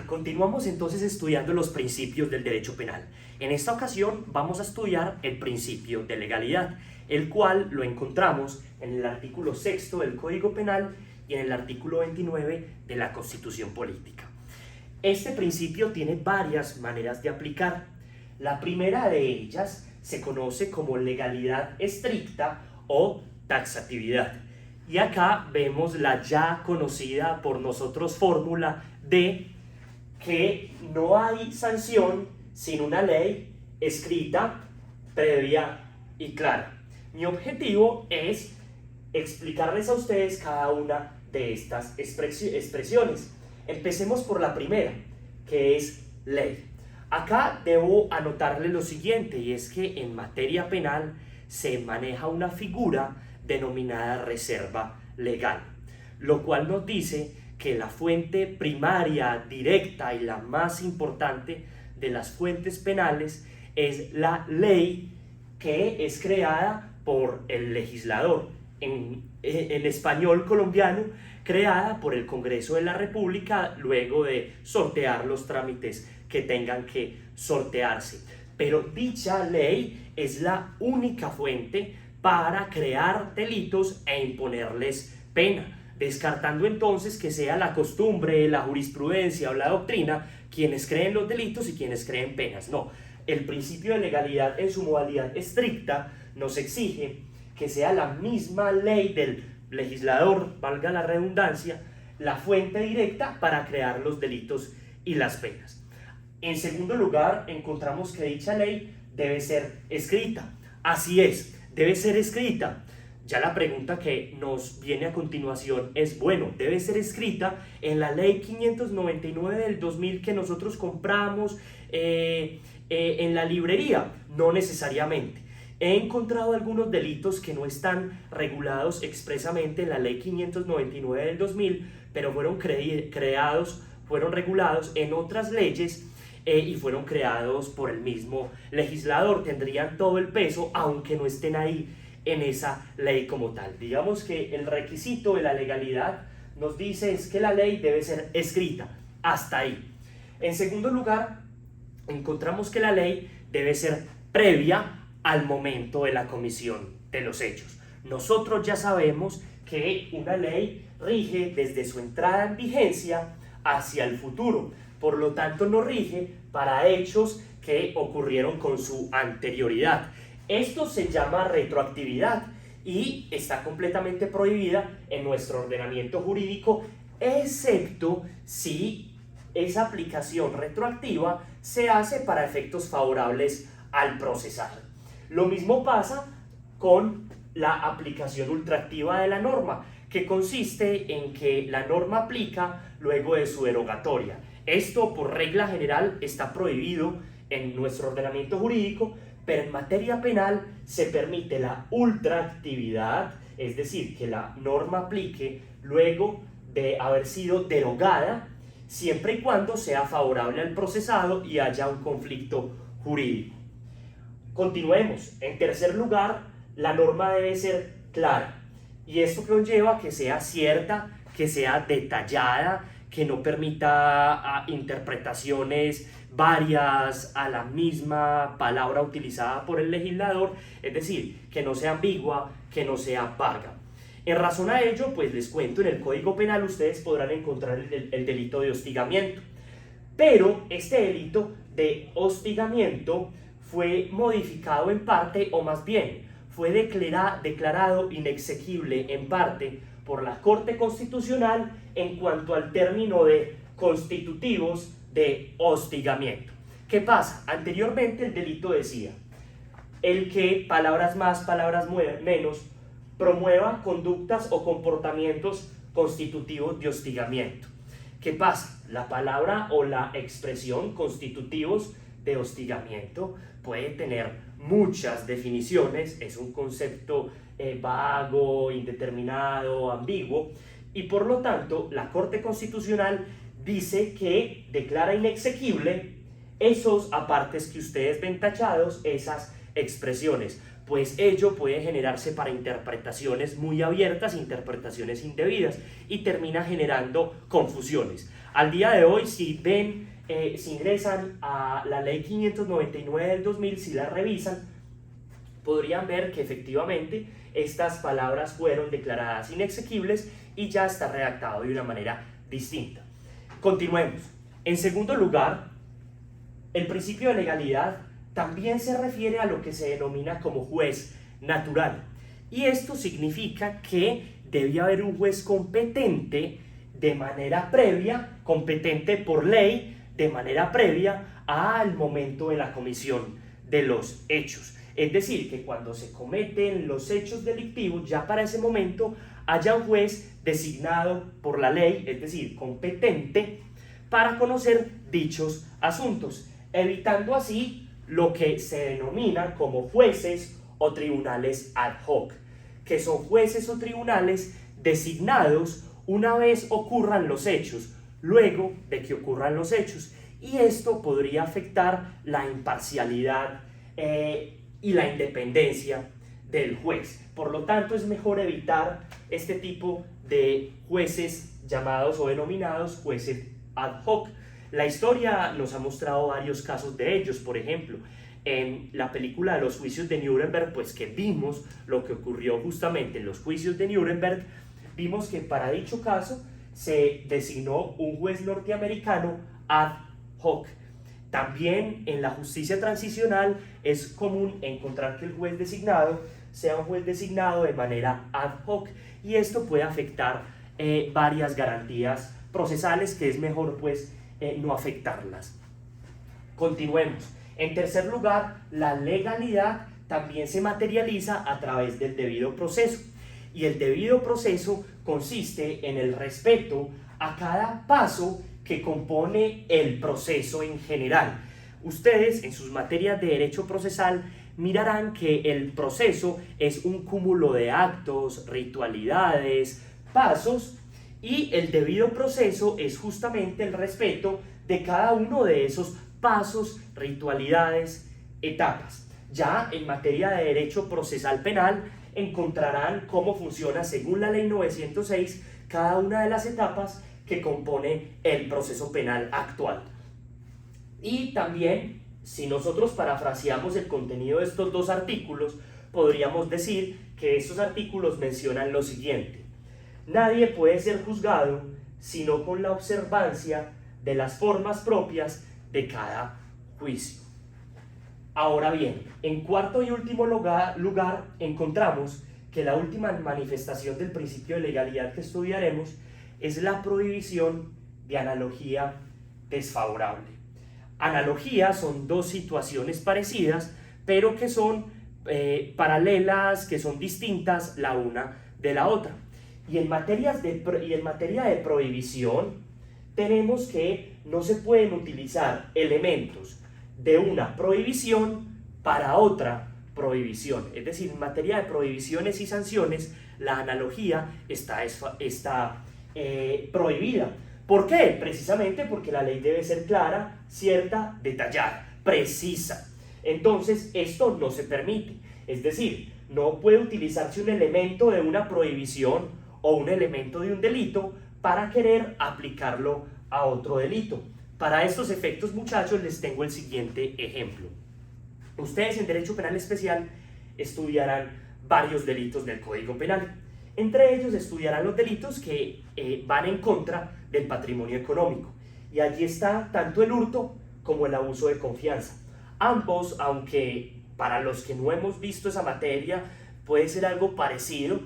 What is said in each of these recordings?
continuamos entonces estudiando los principios del derecho penal. En esta ocasión vamos a estudiar el principio de legalidad, el cual lo encontramos en el artículo 6 del Código Penal y en el artículo 29 de la Constitución Política. Este principio tiene varias maneras de aplicar. La primera de ellas se conoce como legalidad estricta o taxatividad. Y acá vemos la ya conocida por nosotros fórmula de que no hay sanción sin una ley escrita, previa y clara. Mi objetivo es explicarles a ustedes cada una de estas expresiones. Empecemos por la primera, que es ley. Acá debo anotarle lo siguiente, y es que en materia penal se maneja una figura denominada reserva legal, lo cual nos dice que la fuente primaria, directa y la más importante de las fuentes penales es la ley que es creada por el legislador, en español colombiano, creada por el Congreso de la República luego de sortear los trámites que tengan que sortearse. Pero dicha ley es la única fuente para crear delitos e imponerles pena, descartando entonces que sea la costumbre, la jurisprudencia o la doctrina quienes creen los delitos y quienes creen penas. No, el principio de legalidad en su modalidad estricta nos exige que sea la misma ley del legislador, valga la redundancia, la fuente directa para crear los delitos y las penas. En segundo lugar, encontramos que dicha ley debe ser escrita. Así es, debe ser escrita. Ya la pregunta que nos viene a continuación es, bueno, debe ser escrita en la ley 599 del 2000 que nosotros compramos en la librería. No necesariamente. He encontrado algunos delitos que no están regulados expresamente en la ley 599 del 2000, pero fueron regulados en otras leyes y fueron creados por el mismo legislador. Tendrían todo el peso, aunque no estén ahí en esa ley como tal. Digamos que el requisito de la legalidad nos dice es que la ley debe ser escrita, hasta ahí. En segundo lugar, encontramos que la ley debe ser previa al momento de la comisión de los hechos. Nosotros ya sabemos que una ley rige desde su entrada en vigencia hacia el futuro, por lo tanto no rige para hechos que ocurrieron con su anterioridad. Esto se llama retroactividad y está completamente prohibida en nuestro ordenamiento jurídico, excepto si esa aplicación retroactiva se hace para efectos favorables al procesado. Lo mismo pasa con la aplicación ultraactiva de la norma, que consiste en que la norma aplica luego de su derogatoria. Esto, por regla general, está prohibido en nuestro ordenamiento jurídico, pero en materia penal se permite la ultraactividad, es decir, que la norma aplique luego de haber sido derogada, siempre y cuando sea favorable al procesado y haya un conflicto jurídico. Continuemos. En tercer lugar, la norma debe ser clara, y esto conlleva que sea cierta, que sea detallada, que no permita interpretaciones varias a la misma palabra utilizada por el legislador, es decir, que no sea ambigua, que no sea vaga. En razón a ello, pues les cuento, en el Código Penal ustedes podrán encontrar el delito de hostigamiento, pero este delito de hostigamiento fue modificado en parte, o más bien fue declarado inexequible en parte por la Corte Constitucional en cuanto al término de constitutivos de hostigamiento. ¿Qué pasa? Anteriormente el delito decía el que, palabras más, palabras menos, promueva conductas o comportamientos constitutivos de hostigamiento. ¿Qué pasa? La palabra o la expresión constitutivos de hostigamiento puede tener muchas definiciones, es un concepto vago, indeterminado, ambiguo, y por lo tanto la Corte Constitucional dice que declara inexequible esos apartes que ustedes ven tachados, esas expresiones. pues ello puede generarse para interpretaciones muy abiertas, interpretaciones indebidas, y termina generando confusiones. Al día de hoy, si ingresan a la ley 599 del 2000, si la revisan, podrían ver que efectivamente estas palabras fueron declaradas inexequibles y ya está redactado de una manera distinta. Continuemos. En segundo lugar, el principio de legalidad también se refiere a lo que se denomina como juez natural. Y esto significa que debe haber un juez competente de manera previa, competente por ley, de manera previa al momento de la comisión de los hechos. Es decir, que cuando se cometen los hechos delictivos, ya para ese momento haya un juez designado por la ley, es decir, competente, para conocer dichos asuntos, evitando así lo que se denomina como jueces o tribunales ad hoc, que son jueces o tribunales designados una vez ocurran los hechos, luego de que ocurran los hechos, y esto podría afectar la imparcialidad y la independencia del juez. Por lo tanto, es mejor evitar este tipo de jueces llamados o denominados jueces ad hoc. La historia nos ha mostrado varios casos de ellos. Por ejemplo, en la película de los juicios de Nuremberg, pues que vimos lo que ocurrió justamente en los juicios de Nuremberg, vimos que para dicho caso se designó un juez norteamericano ad hoc. También en la justicia transicional es común encontrar que el juez designado sea un juez designado de manera ad hoc, y esto puede afectar varias garantías procesales que es mejor pues no afectarlas. Continuemos. En tercer lugar, la legalidad también se materializa a través del debido proceso, y el debido proceso consiste en el respeto a cada paso que compone el proceso en general. Ustedes en sus materias de derecho procesal mirarán que el proceso es un cúmulo de actos, ritualidades, pasos, y el debido proceso es justamente el respeto de cada uno de esos pasos, ritualidades, etapas. Ya en materia de derecho procesal penal encontrarán cómo funciona según la ley 906 cada una de las etapas que compone el proceso penal actual. Y también, si nosotros parafraseamos el contenido de estos dos artículos, podríamos decir que estos artículos mencionan lo siguiente: nadie puede ser juzgado sino con la observancia de las formas propias de cada juicio. Ahora bien, en cuarto y último lugar encontramos que la última manifestación del principio de legalidad que estudiaremos es la prohibición de analogía desfavorable. Analogía son dos situaciones parecidas, pero que son paralelas, que son distintas la una de la otra. Y en materia de prohibición, tenemos que no se pueden utilizar elementos de una prohibición para otra prohibición. Es decir, en materia de prohibiciones y sanciones, la analogía está prohibida. ¿Por qué? Precisamente porque la ley debe ser clara, cierta, detallada, precisa. Entonces, esto no se permite. Es decir, no puede utilizarse un elemento de una prohibición o un elemento de un delito para querer aplicarlo a otro delito. Para estos efectos, muchachos, les tengo el siguiente ejemplo. Ustedes en Derecho Penal Especial estudiarán varios delitos del Código Penal. Entre ellos estudiarán los delitos que van en contra del patrimonio económico. Y allí está tanto el hurto como el abuso de confianza. Ambos, aunque para los que no hemos visto esa materia puede ser algo parecido,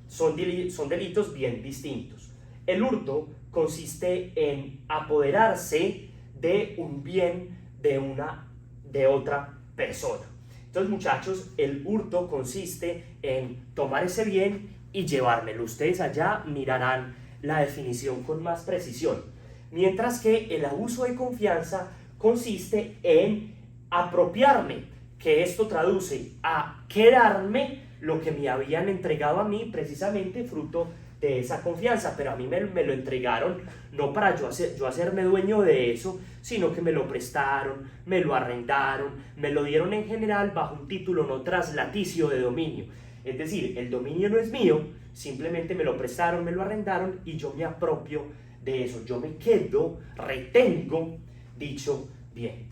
son delitos bien distintos. El hurto consiste en apoderarse de un bien de otra persona. Entonces, muchachos, el hurto consiste en tomar ese bien y llevármelo. Ustedes allá mirarán la definición con más precisión. Mientras que el abuso de confianza consiste en apropiarme, que esto traduce a quedarme lo que me habían entregado a mí precisamente fruto de esa confianza, pero a mí me lo entregaron no para yo hacerme dueño de eso, sino que me lo prestaron, me lo arrendaron, me lo dieron en general bajo un título no traslaticio de dominio. Es decir, el dominio no es mío, simplemente me lo prestaron, me lo arrendaron y yo me apropio de eso, yo me quedo, retengo dicho bien.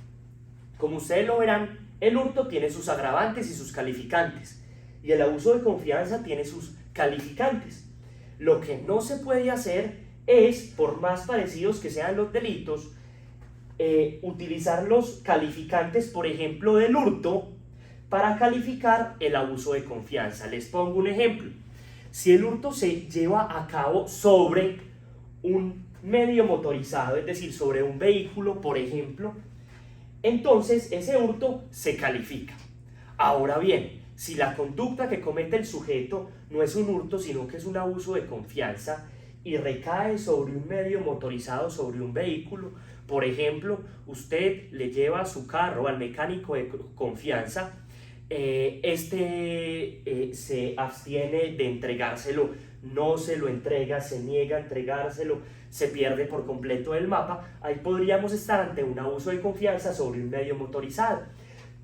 Como ustedes lo verán, el hurto tiene sus agravantes y sus calificantes, y el abuso de confianza tiene sus calificantes. Lo que no se puede hacer es, por más parecidos que sean los delitos, utilizar los calificantes, por ejemplo, del hurto, para calificar el abuso de confianza. Les pongo un ejemplo. Si el hurto se lleva a cabo sobre un medio motorizado, es decir, sobre un vehículo, por ejemplo, entonces ese hurto se califica. Ahora bien, si la conducta que comete el sujeto no es un hurto, sino que es un abuso de confianza y recae sobre un medio motorizado, sobre un vehículo, por ejemplo, usted le lleva su carro al mecánico de confianza, se abstiene de entregárselo, no se lo entrega, se niega a entregárselo, se pierde por completo del mapa, ahí podríamos estar ante un abuso de confianza sobre un medio motorizado.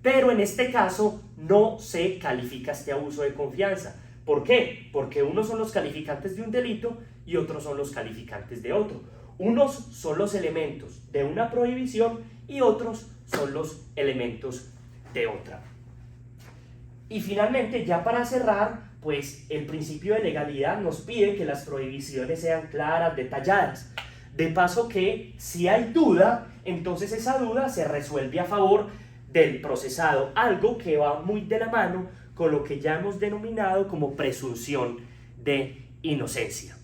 Pero en este caso no se califica este abuso de confianza. ¿Por qué? Porque unos son los calificantes de un delito y otros son los calificantes de otro. Unos son los elementos de una prohibición y otros son los elementos de otra. Y finalmente, ya para cerrar, pues el principio de legalidad nos pide que las prohibiciones sean claras, detalladas. De paso que si hay duda, entonces esa duda se resuelve a favor del procesado, algo que va muy de la mano con lo que ya hemos denominado como presunción de inocencia.